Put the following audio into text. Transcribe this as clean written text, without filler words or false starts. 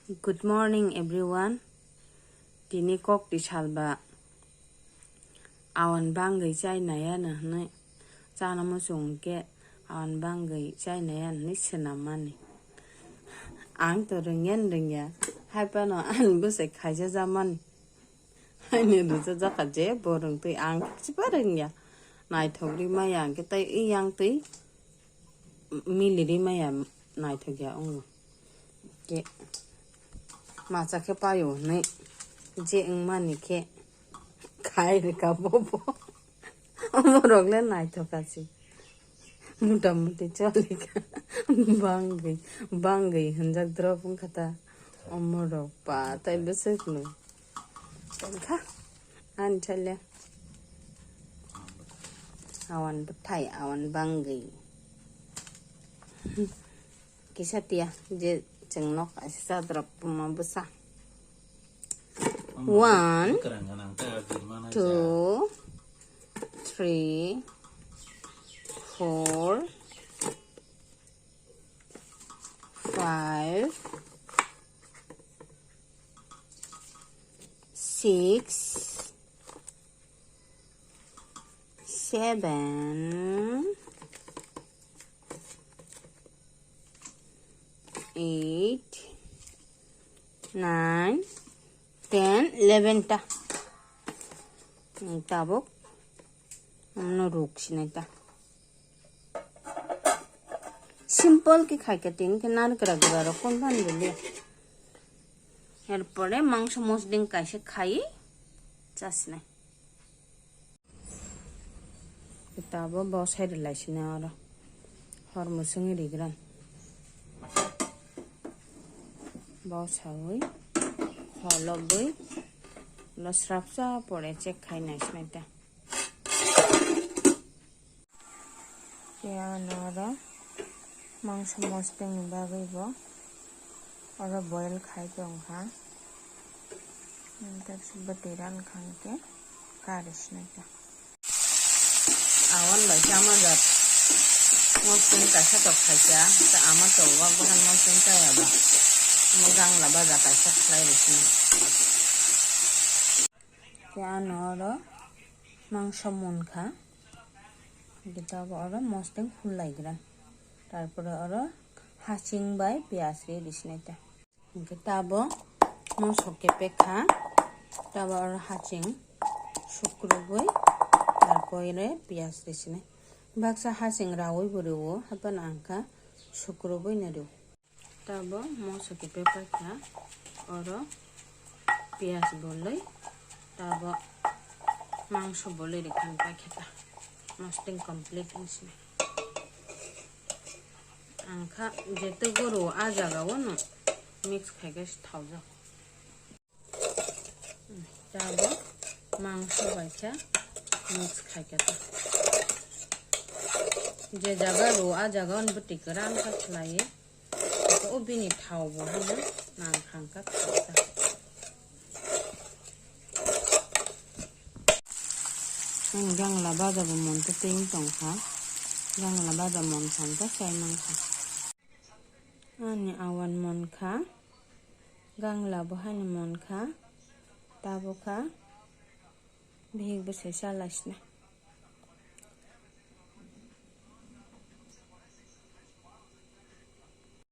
Good morning everyone. Tini kok ti salba awan bangai chai naya na ne chana mo sung ke awan bangai chai naya ni senamani ang to ringen ringya hai pa no an bu se khai ja zaman hai ne du za ka je borung ti ang chi pa ringya nai thori ma yang ke tai i yang ti mi li ri ma ya nai thogya ong ke mà chắc cái bao nhiêu này chị mà nị cái khai được cả bố bố ông rồi lên này thôi cả chị một thì cho đi cả bang gầy hình dạng drop cũng khata ông rồi pa tay bớt sức nữa tên khác ăn chơi le awan betai awan bang gầy kisah dia je cheng nok asisa drop puma besar 1 2 3 4 5 6 7 8 9 10 11 ta tabok no ruk sinai ta simple ke khai ke ting ke nar kara kara kon ban bole এরপরে মাংস muslin কাইসে খাই চাস নাই তাবো বসাই লাইছিনা আর হরমসঙ্গে রিগ্রান বসাই হলবই লসরাপসা পড়ে check খাই নাইসনাইটা পেয়ানরা মাংস মসলিন বাগাইব और बॉयल खाई के उनका तक बटेरान खान के कारिश नहीं था आवन भाई क्या मजा मौसम कैसा तो खाई क्या तो आमा तो वह बहुत मौसम क्या है बा मगांग लबा जाता है सब खाई रही क्या नौर मांस मुनखा किताब और मौसम फुल लाइग्रा तारपर और हासिंग बाय प्याज रे दिसनेता तबो मसके पेखा तब और हासिंग शुक्रबई तारपरे प्याज दिसने बाक्सा हासिंग रावई बरेवो हापन आंका शुक्रबई नरेव तबो मसके पेखा और प्याज बोलई तबो मांस बोलई रेखन पाखेता मस्टिंग कंप्लीट दिसने आंखा जेते गरो आ जागाव न मिक्स खाइगास थावजा ताबो मांस बाइचा मिक्स खाइगाता जे जागा रो आ जागा न बटिकरा आंखा खलाये तो बिनि थाव बहायना नां खांका थावजा गांला बाजाबो मनते तें तंखा गांला बाजा मन खांका चाय मांखा आनी आवन मनखा गांला बहायन मनखा ताबोखा भेग बसे सालासना